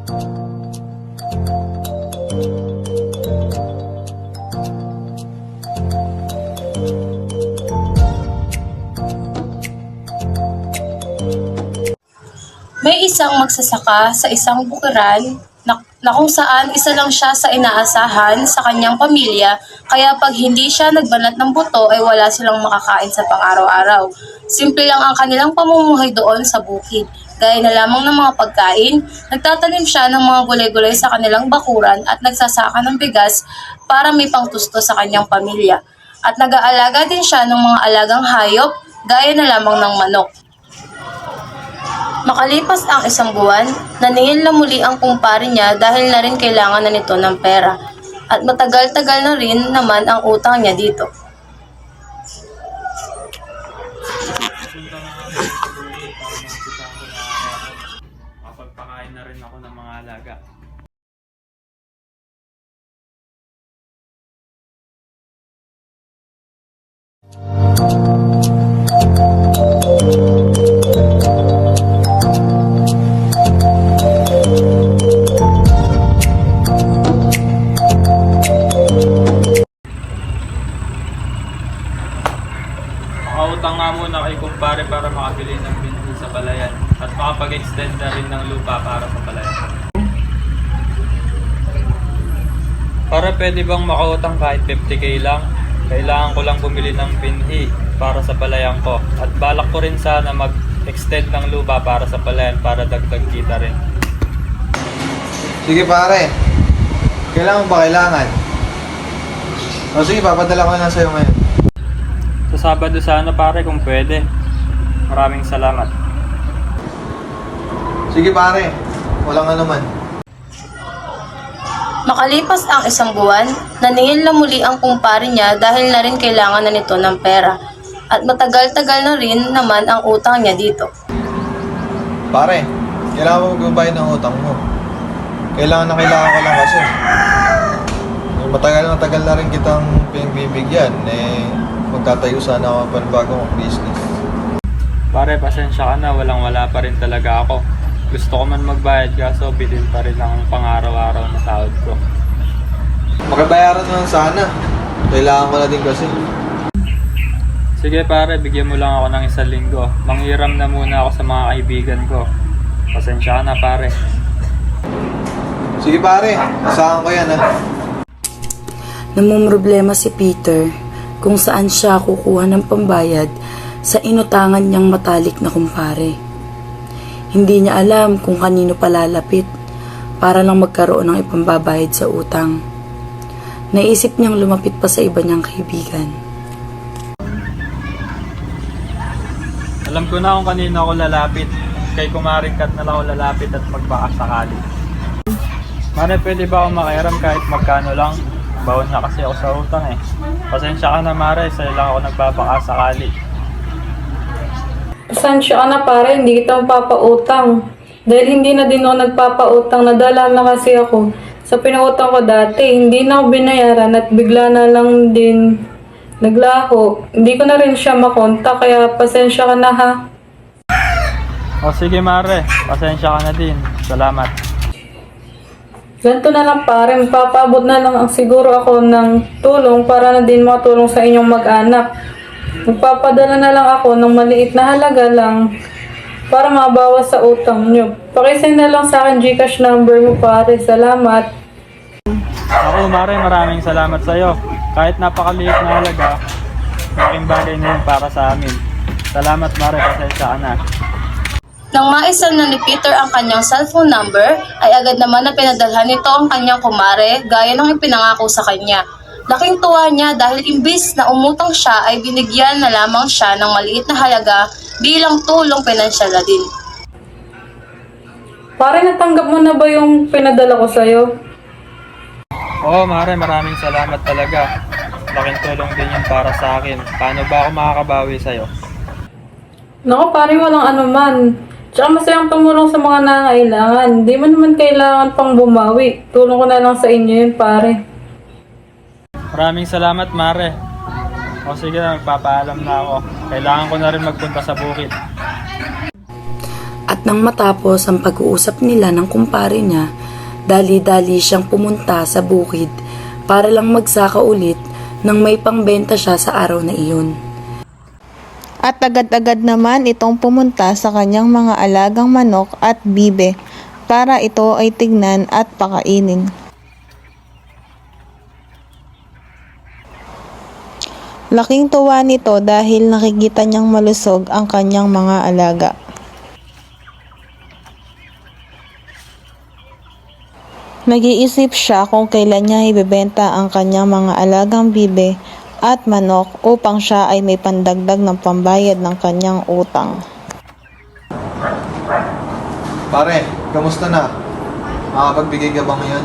May isang magsasaka sa isang bukiran na kung saan isa lang siya sa inaasahan sa kanyang pamilya, kaya pag hindi siya nagbanat ng buto ay wala silang makakain sa pang-araw-araw. Simple lang ang kanilang pamumuhay doon sa bukid. Gaya na lamang ng mga pagkain, nagtatanim siya ng mga gulay-gulay sa kanilang bakuran at nagsasaka ng bigas para may pangtusto sa kanyang pamilya. At nag-aalaga din siya ng mga alagang hayop, gaya na lamang ng manok. Makalipas ang isang buwan, naningil na muli ang kumpare niya dahil na rin kailangan na nito ng pera. At matagal-tagal na rin naman ang utang niya dito. Mapagpakain na rin ako ng mga alaga. Makautang nga muna kay kumpare para makabili ng binhi sa palayan at makapag-extend na rin ng lupa para sa palayan. Para pwede bang makautang kahit 50k lang? Kailangan ko lang bumili ng binhi para sa palayan ko at balak ko rin sana mag-extend ng lupa para sa palayan para dagdag kita rin. Sige pare, kailangan ba kailangan? O sige, papadala ko na sa'yo ngayon. Sa Sabado sana pare kung pwede. Maraming salamat. Sige pare, walang anuman. Makalipas ang isang buwan, naningil na muli ang kumpare niya dahil na rin kailangan na nito ng pera. At matagal-tagal na rin naman ang utang niya dito. Pare, kailangan mo magbabayad ng utang mo. Kailangan ko lang kasi. Matagal na rin kitang pinagbibigyan. Magtatayo sana ako ng panibagong business. Pare, pasensya ka na, walang-wala pa rin talaga ako. Gusto ko man magbayad kaso bilin pa rin ang pang-araw-araw na sahod ko. Makabayaran naman sana. Kailangan ko na din kasi. Sige pare, bigyan mo lang ako ng 1 linggo. Manghiram na muna ako sa mga kaibigan ko. Pasensya ka na pare. Sige pare, asahan ko yan ha. Namumroblema si Peter kung saan siya kukuha ng pambayad sa inutangan niyang matalik na kumpare. Hindi niya alam kung kanino palalapit para lang magkaroon ng ipambabayad sa utang. Naisip niyang lumapit pa sa iba niyang kaibigan. Alam ko na kung kanino ako lalapit. Kay Kumaring Kat na lang ako lalapit at magpakasakali. Mare, pwede ba akong makiaram kahit magkano lang? Bawon na kasi ako sa utang eh. Pasensya ka na Mare, sa'yo lang ako nagpapakasakali. Pasensya ka na pare, hindi kita mapapautang. Dahil hindi na din ako nagpapautang, nadala na kasi ako. Sa pinautang ko dati, hindi na ako binayaran at bigla na lang din naglaho. Hindi ko na rin siya makontak, kaya pasensya ka na ha. O sige Mare, pasensya ka na din. Salamat. Ganito na lang pare, magpapaabot na lang siguro ako ng tulong para na din makatulong sa inyong mag-anak. Magpapadala na lang ako ng maliit na halaga lang para mabawas sa utang nyo. Pakisend na lang sa akin GCash number mo pare. Salamat. Ako Mare, maraming salamat sa'yo. Kahit napakaliit na halaga, malaking bagay na yun para sa amin. Salamat Mare, pasensya ka na. Nang maisan na ni Peter ang kanyang cellphone number, ay agad naman na pinadalhan nito ang kanyang kumare gaya ng ipinangako sa kanya. Laking tuwa niya dahil imbis na umutang siya ay binigyan na lamang siya ng maliit na halaga bilang tulong pinansyal na din. Pare, natanggap mo na ba yung pinadala ko sa'yo? Oo Mare, maraming salamat talaga. Laking tulong din yun para sa akin. Paano ba ako makakabawi sa'yo? Naku pare, walang anuman. Tsaka masayang tumulong sa mga nangailangan. Di mo naman kailangan pang bumawi. Tulong ko na lang sa inyo yun pare. Maraming salamat Mare. O sige na, magpapaalam na ako. Kailangan ko na rin magpunta sa bukid. At Nang matapos ang pag-uusap nila ng kumpare niya, dali-dali siyang pumunta sa bukid para lang magsaka ulit nang may pangbenta siya sa araw na iyon. At agad-agad naman itong pumunta sa kanyang mga alagang manok at bibe para ito ay tignan at pakainin. Laking tuwa nito dahil nakikita niyang malusog ang kanyang mga alaga. Nag-iisip siya kung kailan niya ibebenta ang kanyang mga alagang bibe at manok upang siya ay may pandagdag ng pambayad ng kanyang utang. Pare, kamusta na? Makapagbigay ka ba ngayon?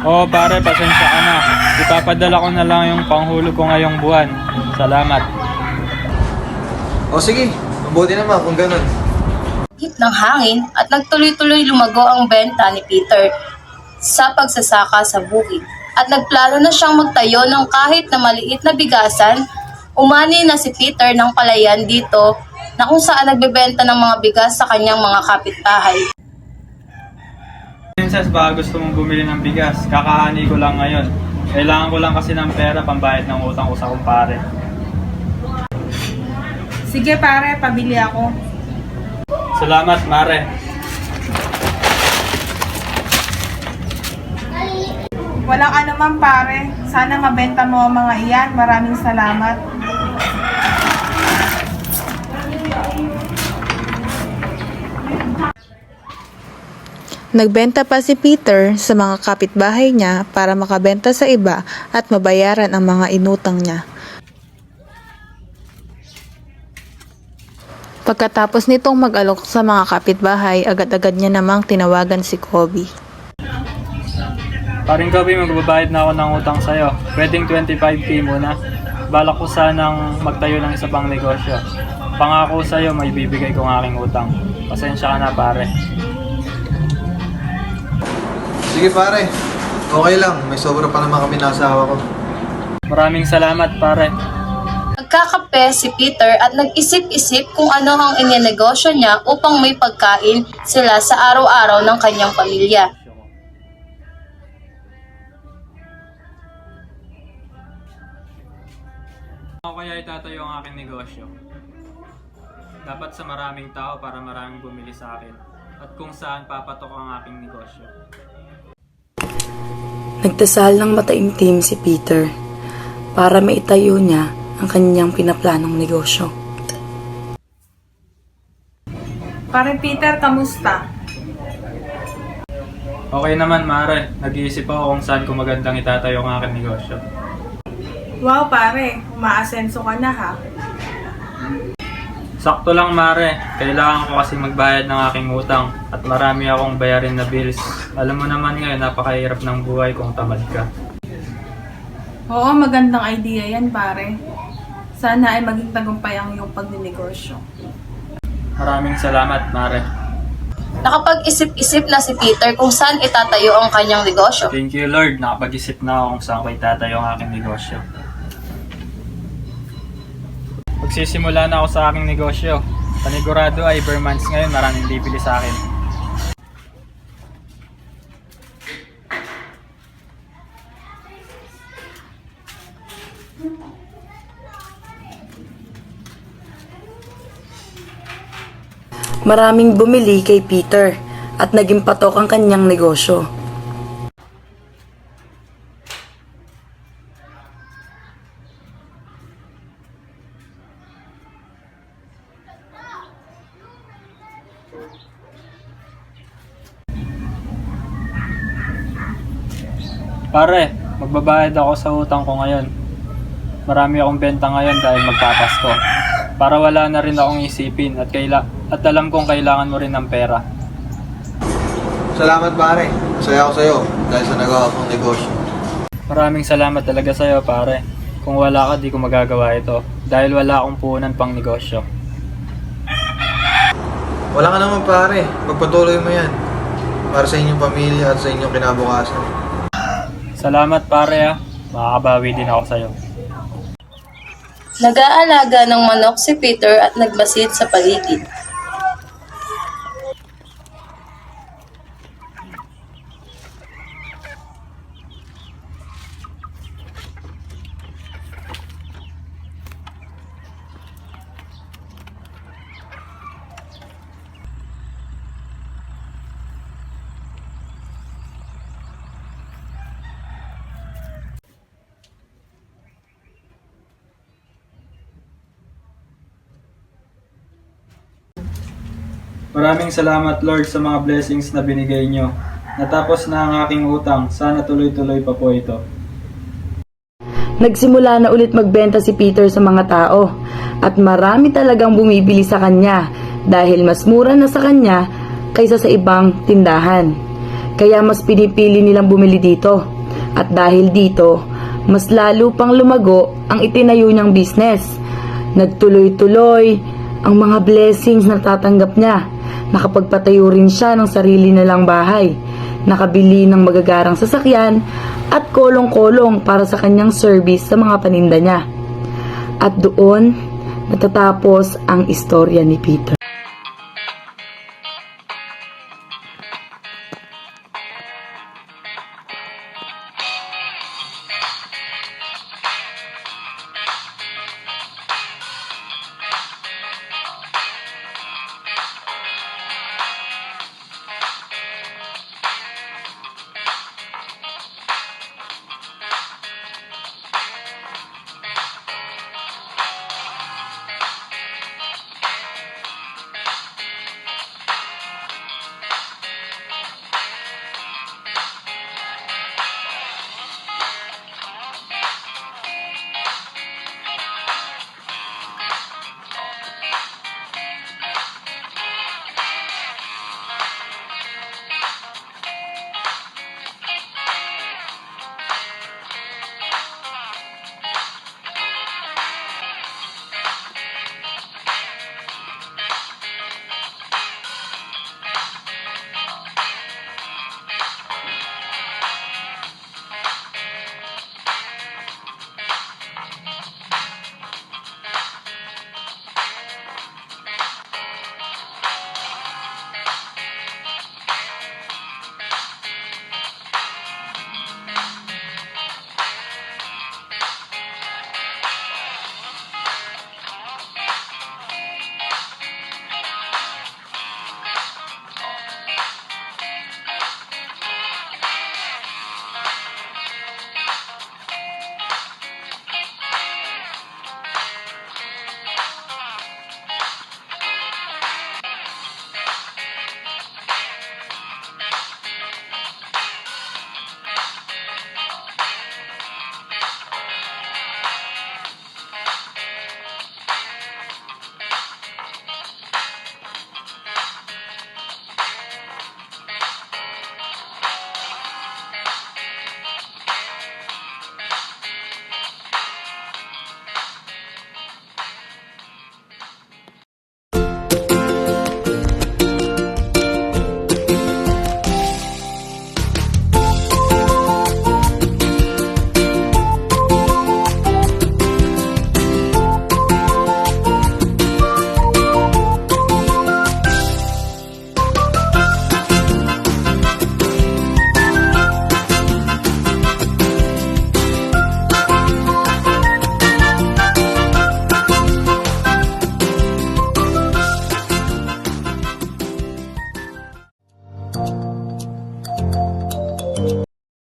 Oo pare, pasensya ka na. Ipapadala ko na lang yung panghulog ko ngayong buwan. Salamat. O sige, mabuti naman kung ganun. Hit ng hangin at nagtuloy-tuloy lumago ang benta ni Peter sa pagsasaka sa bukid. At nagplano na siyang magtayo ng kahit na maliit na bigasan. Umani na si Peter ng palayan dito na kung saan nagbebenta ng mga bigas sa kanyang mga kapitbahay. Princess, baka gusto mong bumili ng bigas. Kakahani ko lang ngayon. Kailangan ko lang kasi ng pera pambayad ng utang ko sa kumpare. Sige pare, pabili ako. Salamat, Mare. Walang anuman pare. Sana mabenta mo ang mga iyan. Maraming salamat. Nagbenta pa si Peter sa mga kapitbahay niya para makabenta sa iba at mabayaran ang mga inutang niya. Pagkatapos nitong mag-alok sa mga kapitbahay, agad-agad niya namang tinawagan si Kobe. Paring Kobe, magbabayad na ako ng utang sa'yo. Pwedeng 25k muna. Balak ko sanang magtayo ng isa pang negosyo. Pangako sa'yo, may bibigay kong aking utang. Pasensya ka na, pare. Sige pare, okay lang. May sobra pa naman kami ng asawa ko. Maraming salamat, pare. Nagkakape si Peter at nag-isip-isip kung ano ang ininegosyo niya upang may pagkain sila sa araw-araw ng kanyang pamilya. Ako kaya itatayo ang aking negosyo. Dapat sa maraming tao para maraming bumili sa akin. At kung saan papatok ang aking negosyo. Nagdasal ng mataimtim si Peter para maitayo niya ang kanyang pinaplanong negosyo. Pare Peter, kamusta? Okay naman, Mare. Nag-iisip ako kung saan ko magandang itatayo ang aking negosyo. Wow pare, umaasenso ka na ha. Sakto lang, Mare. Kailangan ko kasi magbayad ng aking utang at marami akong bayarin na bills. Alam mo naman ngayon, napakahirap ng buhay kung tamad ka. Oo, magandang idea yan pare. Sana ay maging tagumpay ang iyong pagninegosyo. Maraming salamat, Mare. Nakapag-isip-isip na si Peter kung saan itatayo ang kanyang negosyo. Thank you, Lord. Nakapag-isip na ako kung saan ko itatayo ang aking negosyo. Magsisimula na ako sa aking negosyo. Panigurado ay per months ngayon, maraming bibili sa akin. Maraming bumili kay Peter at naging patok ang kanyang negosyo. Pare, magbabayad ako sa utang ko ngayon. Marami akong benta ngayon dahil magpapasko. Para wala na rin akong isipin at alam kong kailangan mo rin ng pera. Salamat pare. Masaya ako sa'yo dahil sa nagawa kong negosyo. Maraming salamat talaga sa'yo, pare. Kung wala ka, di ko magagawa ito. Dahil wala akong puhunan pang negosyo. Wala ka naman pare. Pagpatuloy mo yan. Para sa inyong pamilya at sa inyong kinabukasan. Salamat, pare. Makakabawi din ako sa'yo. Nag-aalaga ng manok si Peter at nagmasid sa paligid. Maraming salamat Lord sa mga blessings na binigay nyo. Natapos na ang aking utang. Sana tuloy-tuloy pa po ito. Nagsimula na ulit magbenta si Peter sa mga tao at marami talagang bumibili sa kanya dahil mas mura na sa kanya kaysa sa ibang tindahan. Kaya mas pinipili nilang bumili dito. At dahil dito, mas lalo pang lumago ang itinayo niyang business. Nagtuloy-tuloy ang mga blessings na tatanggap niya. Nakapagpatayo rin siya ng sarili nilang bahay. Nakabili ng magagarang sasakyan at kolong-kolong para sa kanyang service sa mga paninda niya. At doon natatapos ang istorya ni Peter.